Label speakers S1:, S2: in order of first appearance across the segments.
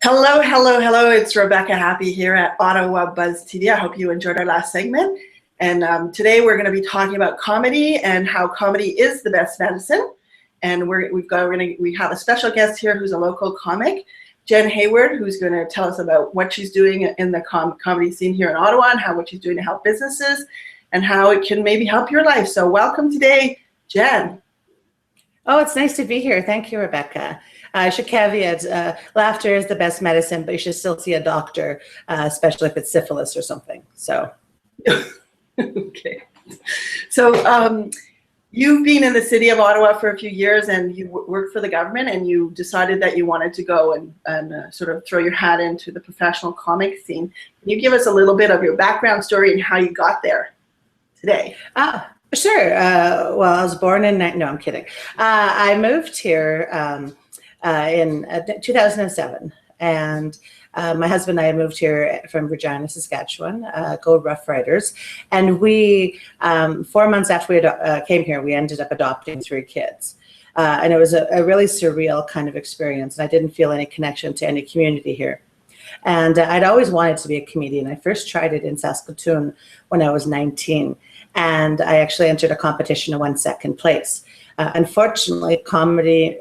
S1: Hello, hello, hello. It's Rebecca Happy here at Ottawa BuzzTV. I hope you enjoyed our last segment. And today we're going to be talking about comedy and how comedy is the best medicine. And we have a special guest here who's a local comic, Jenn Hayward, who's going to tell us about what she's doing in the comedy scene here in Ottawa and what she's doing to help businesses and how it can maybe help your life. So welcome today, Jenn.
S2: Oh, it's nice to be here. Thank you, Rebecca. I should caveat, laughter is the best medicine, but you should still see a doctor, especially if it's syphilis or something. So,
S1: okay. So you've been in the city of Ottawa for a few years and you worked for the government and you decided that you wanted to go and sort of throw your hat into the professional comic scene. Can you give us a little bit of your background story and how you got there today?
S2: Sure. Well, I was born in, no, I'm kidding. I moved here in 2007, and my husband and I moved here from Regina, Saskatchewan, go Rough Riders, and we 4 months after we came here, we ended up adopting 3 kids, and it was a really surreal kind of experience, and I didn't feel any connection to any community here. And I'd always wanted to be a comedian. I first tried it in Saskatoon when I was 19, and I actually entered a competition and won 2nd place. Unfortunately, comedy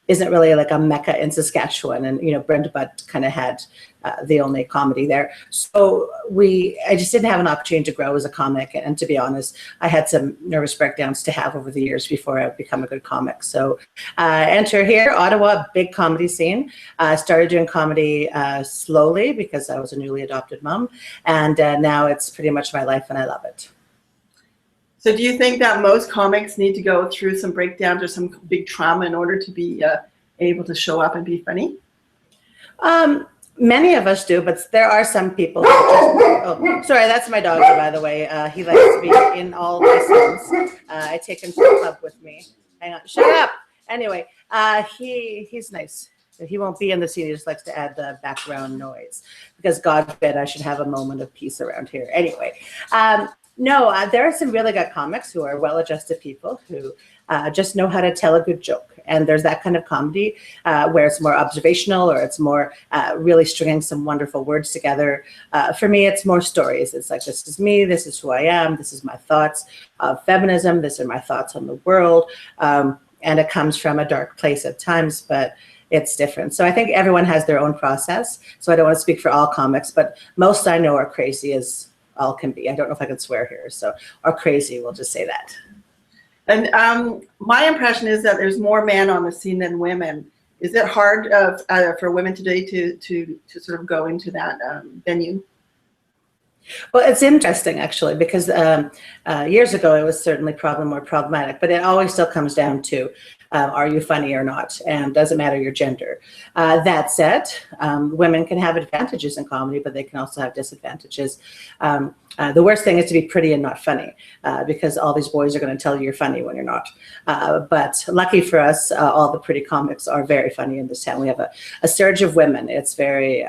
S2: isn't really like a mecca in Saskatchewan, and Brenda Butt kind of had the only comedy there. So I just didn't have an opportunity to grow as a comic, and to be honest, I had some nervous breakdowns to have over the years before I would become a good comic. So enter here, Ottawa, big comedy scene. I started doing comedy slowly because I was a newly adopted mom, and now it's pretty much my life and I love it.
S1: So do you think that most comics need to go through some breakdowns or some big trauma in order to be able to show up and be funny?
S2: Many of us do, but there are some people who oh, sorry, that's my dog, by the way. He likes to be in all my scenes. I take him to the club with me. Hang on, shut up. Anyway, he's nice. He won't be in the scene. He just likes to add the background noise because God forbid I should have a moment of peace around here. Anyway, no, there are some really good comics who are well-adjusted people who just know how to tell a good joke. And there's that kind of comedy where it's more observational or it's more really stringing some wonderful words together. For me, it's more stories. It's like, this is me, this is who I am, this is my thoughts of feminism, these are my thoughts on the world. And it comes from a dark place at times, but it's different. So I think everyone has their own process. So I don't want to speak for all comics, but most I know are crazy as all can be. I don't know if I can swear here, so, or crazy, we'll just say that.
S1: And my impression is that there's more men on the scene than women. Is it hard for women today to sort of go into that venue?
S2: Well, it's interesting actually, because years ago it was certainly more problematic, but it always still comes down to are you funny or not, and doesn't matter your gender. That said, women can have advantages in comedy, but they can also have disadvantages. The worst thing is to be pretty and not funny, because all these boys are going to tell you you're funny when you're not. But lucky for us, all the pretty comics are very funny in this town. We have a surge of women. It's very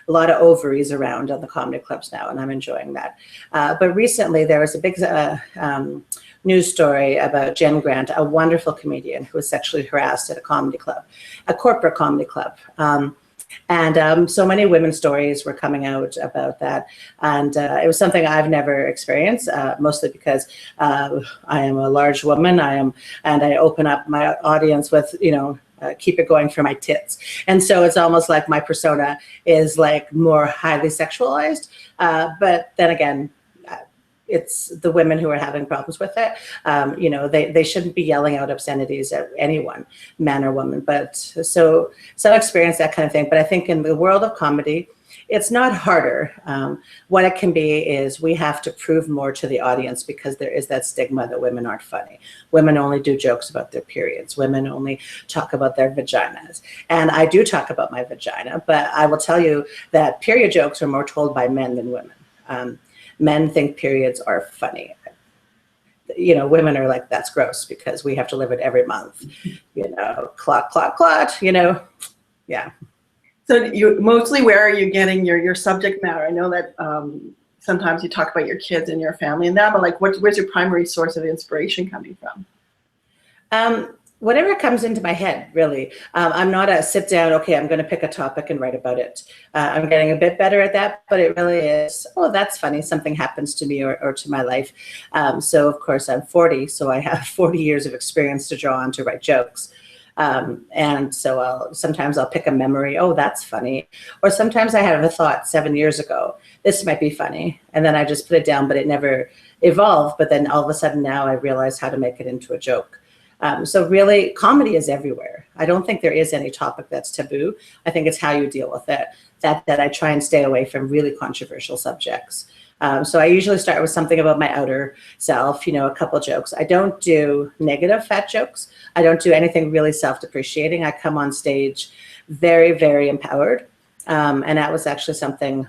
S2: a lot of ovaries around on the comedy clubs now, and I'm enjoying that. But recently there was a big news story about Jen Grant, a wonderful comedian who was sexually harassed at a comedy club, a corporate comedy club. And so many women's stories were coming out about that. And it was something I've never experienced, mostly because I am a large woman. And I open up my audience with, keep it going for my tits. And so it's almost like my persona is like more highly sexualized. But then again, it's the women who are having problems with it. They shouldn't be yelling out obscenities at anyone, man or woman. But so some experience that kind of thing. But I think in the world of comedy, it's not harder. What it can be is we have to prove more to the audience because there is that stigma that women aren't funny. Women only do jokes about their periods. Women only talk about their vaginas. And I do talk about my vagina, but I will tell you that period jokes are more told by men than women. Men think periods are funny. Women are like, that's gross because we have to live it every month. Clot, clot, clot, yeah.
S1: So mostly where are you getting your subject matter? I know that sometimes you talk about your kids and your family and that, but like where's your primary source of inspiration coming from?
S2: Whatever comes into my head, really. I'm not a sit down, okay, I'm going to pick a topic and write about it. I'm getting a bit better at that, but it really is, oh, that's funny. Something happens to me or to my life. So, of course, I'm 40, so I have 40 years of experience to draw on to write jokes. And so sometimes I'll pick a memory, oh, that's funny. Or sometimes I have a thought 7 years ago, this might be funny. And then I just put it down, but it never evolved. But then all of a sudden now I realize how to make it into a joke. So really, comedy is everywhere. I don't think there is any topic that's taboo. I think it's how you deal with it, that I try and stay away from really controversial subjects. So I usually start with something about my outer self, a couple jokes. I don't do negative fat jokes. I don't do anything really self-depreciating. I come on stage very, very empowered. And that was actually something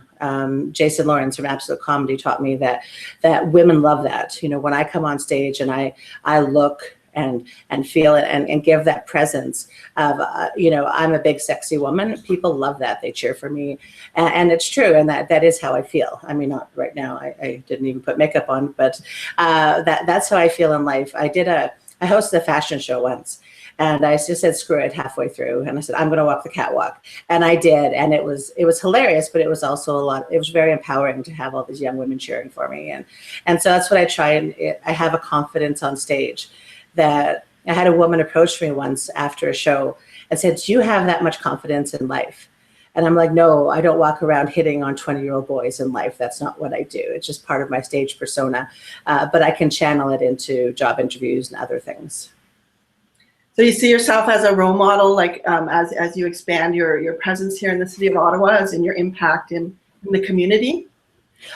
S2: Jason Lawrence from Absolute Comedy taught me, that women love that. When I come on stage and I look and feel it and give that presence of, I'm a big, sexy woman. People love that. They cheer for me. And it's true. And that is how I feel. I mean, not right now. I didn't even put makeup on, but that's how I feel in life. I hosted a fashion show once. And I just said, screw it, halfway through. And I said, I'm going to walk the catwalk. And I did. And it was hilarious, but it was also it was very empowering to have all these young women cheering for me. And so that's what I try. And I have a confidence on stage that I had a woman approach me once after a show and said, do you have that much confidence in life? And I'm like, no, I don't walk around hitting on 20-year-old boys in life. That's not what I do. It's just part of my stage persona. But I can channel it into job interviews and other things.
S1: So you see yourself as a role model, like as you expand your presence here in the city of Ottawa, as in your impact in the community?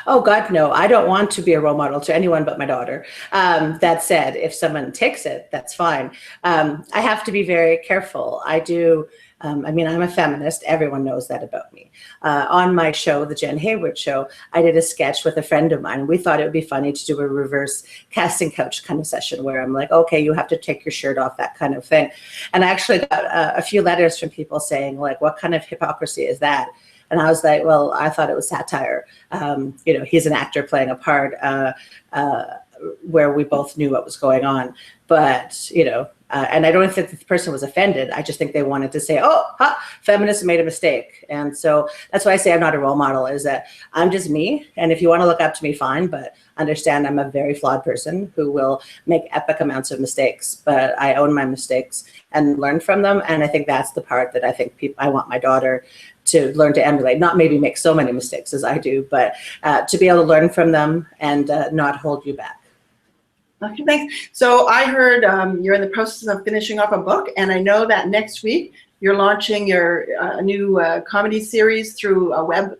S2: Oh, God, no. I don't want to be a role model to anyone but my daughter. That said, if someone takes it, that's fine. I have to be very careful. I'm a feminist. Everyone knows that about me. On my show, the Jenn Hayward Show, I did a sketch with a friend of mine. We thought it would be funny to do a reverse casting couch kind of session where I'm like, okay, you have to take your shirt off, that kind of thing. And I actually got a few letters from people saying, like, what kind of hypocrisy is that? And I was like, well, I thought it was satire. He's an actor playing a part where we both knew what was going on. But, and I don't think the person was offended. I just think they wanted to say, oh, feminists made a mistake. And so that's why I say I'm not a role model, is that I'm just me. And if you want to look up to me, fine. But understand I'm a very flawed person who will make epic amounts of mistakes. But I own my mistakes and learn from them. And I think that's the part that I think I want my daughter to learn to emulate, not maybe make so many mistakes as I do, but to be able to learn from them and not hold you back.
S1: Okay, thanks. So I heard you're in the process of finishing up a book, and I know that next week you're launching your new comedy series through a web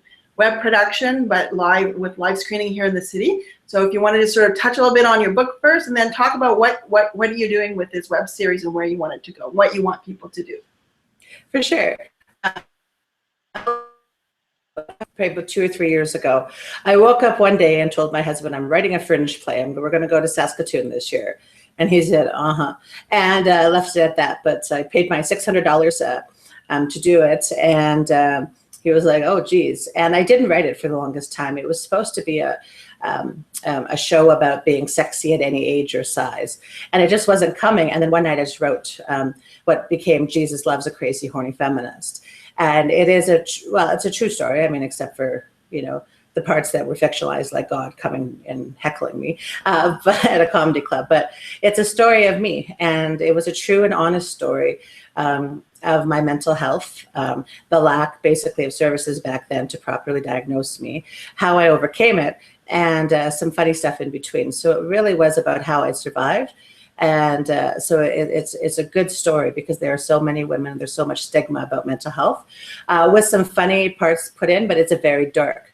S1: production, but live screening here in the city. So if you wanted to sort of touch a little bit on your book first, and then talk about what are you doing with this web series and where you want it to go, what you want people to do.
S2: For sure. About 2 or 3 years ago, I woke up one day and told my husband, I'm writing a fringe play. We're going to go to Saskatoon this year. And he said, and left it at that. But I paid my $600 to do it. And he was like, oh, geez. And I didn't write it for the longest time. It was supposed to be a show about being sexy at any age or size. And it just wasn't coming. And then one night I just wrote what became Jesus Loves a Crazy Horny Feminist. And it is it's a true story. I mean, except for, the parts that were fictionalized, like God coming and heckling me but at a comedy club. But it's a story of me. And it was a true and honest story of my mental health, the lack basically of services back then to properly diagnose me, how I overcame it, and some funny stuff in between. So it really was about how I survived. And so it's a good story because there are so many women, there's so much stigma about mental health, with some funny parts put in, but it's a very dark.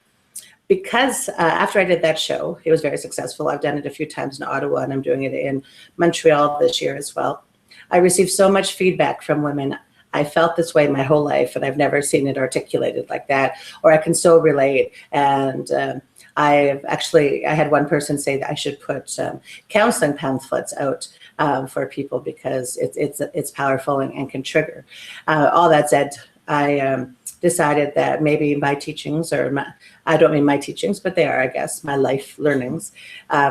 S2: Because after I did that show, it was very successful. I've done it a few times in Ottawa, and I'm doing it in Montreal this year as well. I received so much feedback from women. I felt this way my whole life, and I've never seen it articulated like that, or I can so relate. And I had one person say that I should put counseling pamphlets out for people because it's powerful and can trigger. All that said, decided that maybe my teachings, I don't mean my teachings, but they are, I guess, my life learnings,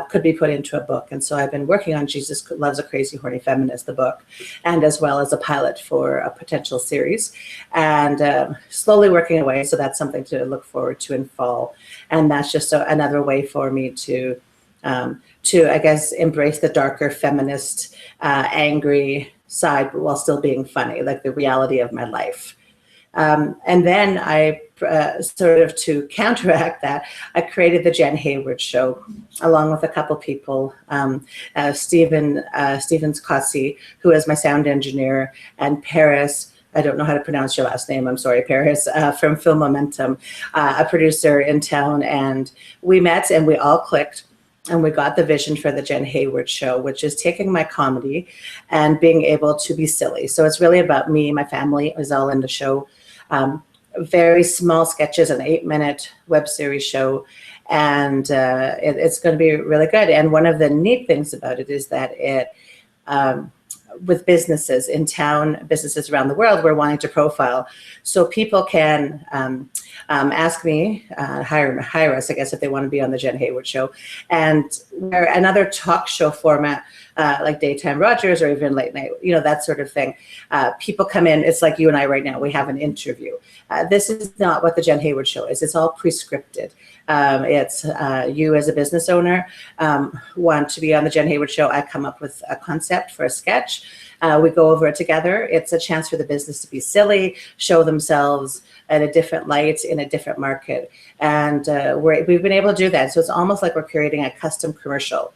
S2: could be put into a book. And so I've been working on Jesus Loves a Crazy Horny Feminist, the book, and as well as a pilot for a potential series, and slowly working away. So that's something to look forward to in fall. And that's just another way for me to, I guess, embrace the darker feminist, angry side while still being funny, like the reality of my life. And then I sort of to counteract that, I created the Jenn Hayward Show along with a couple people, Stevens Kossi, who is my sound engineer, and Paris, I don't know how to pronounce your last name, I'm sorry, Paris, from Film Momentum, a producer in town. And we met and we all clicked. And we got the vision for the Jenn Hayward Show, which is taking my comedy and being able to be silly. So it's really about me, my family is all in the show. Very small sketches, an 8-minute web series show. And it's going to be really good. And one of the neat things about it is that it, with businesses in town, businesses around the world, we're wanting to profile. So people can ask me, hire us, I guess, if they want to be on the Jenn Hayward Show. And we're another talk show format, like Daytime Rogers or even late night, that sort of thing. People come in, it's like you and I right now, we have an interview. This is not what the Jenn Hayward Show is. It's all pre-scripted. It's you as a business owner want to be on the Jenn Hayward Show. I come up with a concept for a sketch. We go over it together. It's a chance for the business to be silly, show themselves at a different light in a different market. And we've been able to do that. So it's almost like we're creating a custom commercial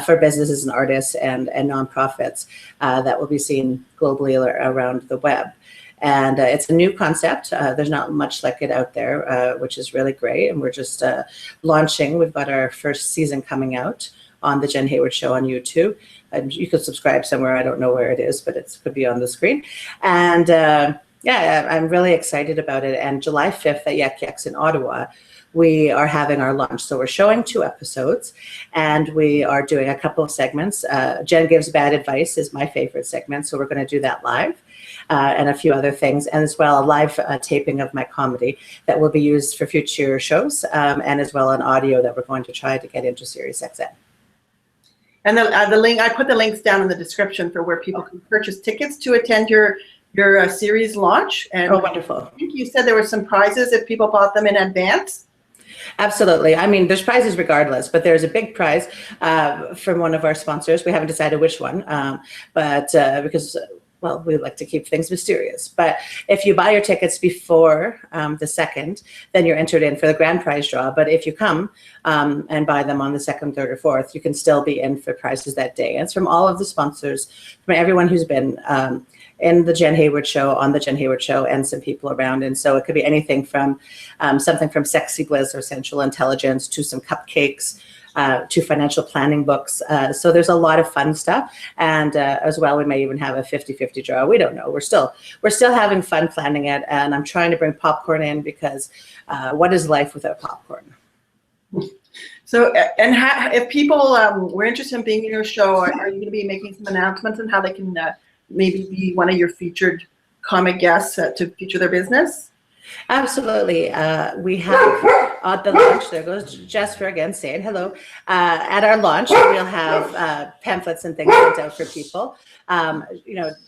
S2: for businesses and artists and nonprofits that will be seen globally around the web. And it's a new concept. There's not much like it out there, which is really great. And we're just launching. We've got our first season coming out on the Jenn Hayward Show on YouTube. And you could subscribe somewhere. I don't know where it is, but it could be on the screen. And yeah, I'm really excited about it. And July 5th at Yak Yaks in Ottawa, we are having our launch. So we're showing 2 episodes and we are doing a couple of segments. Jen Gives Bad Advice is my favorite segment. So we're going to do that live. And a few other things, and as well a live taping of my comedy that will be used for future shows, and as well an audio that we're going to try to get into Sirius XM.
S1: And the link, I put the links down in the description for where people can purchase tickets to attend your series launch. And
S2: oh, wonderful.
S1: I think you said there were some prizes if people bought them in advance.
S2: Absolutely. I mean, there's prizes regardless, but there's a big prize from one of our sponsors. We haven't decided which one, but because well, we like to keep things mysterious. But if you buy your tickets before the 2nd, then you're entered in for the grand prize draw. But if you come and buy them on the 2nd, 3rd, or 4th, you can still be in for prizes that day. And it's from all of the sponsors, from everyone who's been in the Jenn Hayward Show, on the Jenn Hayward Show, and some people around. And so it could be anything from something from Sexy Bliss or Central Intelligence to some cupcakes, to financial planning books. So there's a lot of fun stuff. And as well, we may even have a 50-50 draw. We don't know. We're still having fun planning it. And I'm trying to bring popcorn in because what is life without popcorn?
S1: So, and if people were interested in being in your show, are you going to be making some announcements on how they can maybe be one of your featured comic guests to feature their business?
S2: Absolutely. We have at the launch, there goes Jasper again saying hello. At our launch, we'll have pamphlets and things sent out for people,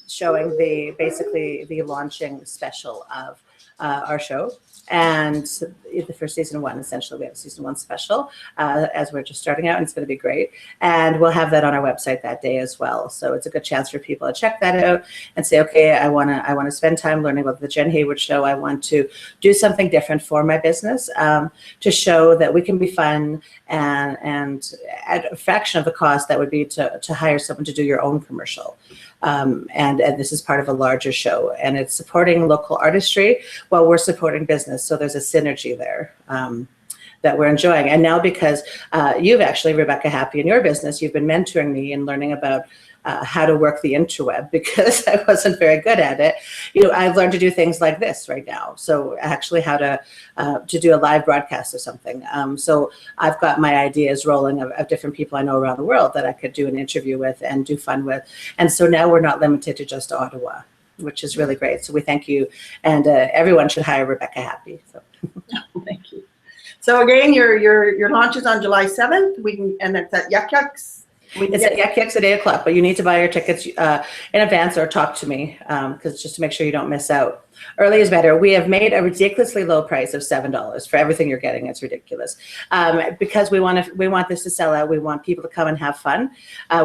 S2: showing basically the launching special of our show. And the first season 1, essentially, we have a season 1 special as we're just starting out, and it's going to be great. And we'll have that on our website that day as well. So it's a good chance for people to check that out and say, okay, I want to spend time learning about the Jenn Hayward Show. I want to do something different for my business to show that we can be fun and at a fraction of the cost that would be to hire someone to do your own commercial. And this is part of a larger show, and it's supporting local artistry while we're supporting business. So there's a synergy there that we're enjoying. And now because you've actually, Rebecca Happy, in your business, you've been mentoring me and learning about how to work the interweb because I wasn't very good at it. I've learned to do things like this right now. So actually how to do a live broadcast or something. So I've got my ideas rolling of different people I know around the world that I could do an interview with and do fun with. And so now we're not limited to just Ottawa. which is really great. So we thank you, and everyone should hire Rebecca Happy. So.
S1: Thank you. So again, your launch is on July 7th. And it's at Yuck Yucks.
S2: It's at Yuck Yucks at 8 o'clock, but you need to buy your tickets in advance or talk to me, because just to make sure you don't miss out. Early is better. We have made a ridiculously low price of $7 for everything you're getting. It's ridiculous, because we want this to sell out. We want people to come and have fun.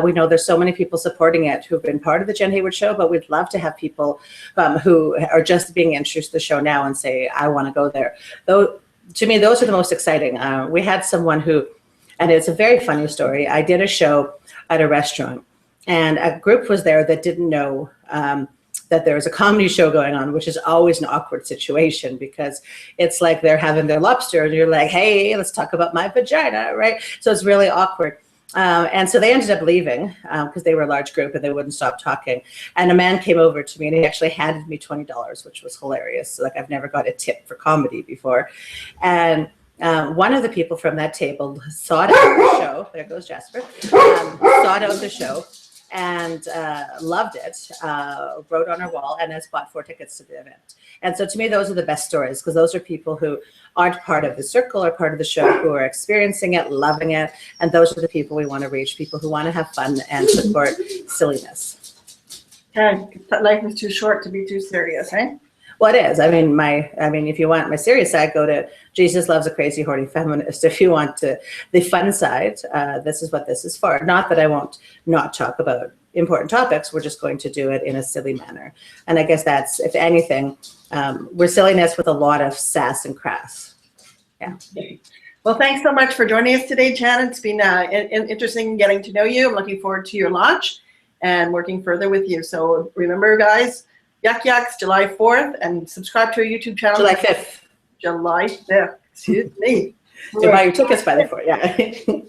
S2: We know there's so many people supporting it who've been part of the Jenn Hayward Show, but we'd love to have people who are just being introduced to the show now and say, I want to go there. Though, to me, those are the most exciting. We had someone who, and it's a very funny story. I did a show at a restaurant, and a group was there that didn't know that there was a comedy show going on, which is always an awkward situation, because it's like they're having their lobster and you're like, hey, let's talk about my vagina, right? So it's really awkward. And so they ended up leaving because they were a large group and they wouldn't stop talking. And a man came over to me and he actually handed me $20, which was hilarious. So, like, I've never got a tip for comedy before. And one of the people from that table sought out the show. There goes Jasper. Sought out the show and loved it, wrote on our wall, and has bought 4 tickets to the event. And so to me, those are the best stories, because those are people who aren't part of the circle or part of the show, who are experiencing it, loving it. And those are the people we want to reach, people who want to have fun and support silliness.
S1: Okay, life is too short to be too serious, eh?
S2: Well, it is. I mean, if you want my serious side, go to Jesus Loves a Crazy Horny Feminist. If you want the fun side, this is what this is for. Not that I won't not talk about important topics. We're just going to do it in a silly manner. And I guess that's, if anything, we're silliness with a lot of sass and crass. Yeah.
S1: Okay. Well, thanks so much for joining us today, Jen. It's been interesting getting to know you. I'm looking forward to your launch and working further with you. So remember, guys, Yuck Yucks, July 4th, and subscribe to our YouTube channel.
S2: July 5th.
S1: July 5th, excuse me.
S2: To buy your tickets by the 4th, yeah.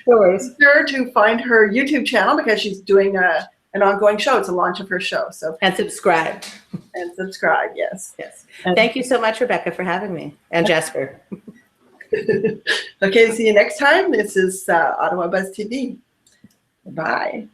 S2: No worries.
S1: Be sure to find her YouTube channel, because she's doing an ongoing show. It's a launch of her show. So
S2: and subscribe.
S1: And subscribe, yes.
S2: Yes. Thank you so much, Rebecca, for having me, and Jasper.
S1: Okay, see you next time. This is Ottawa BuzzTV. Bye.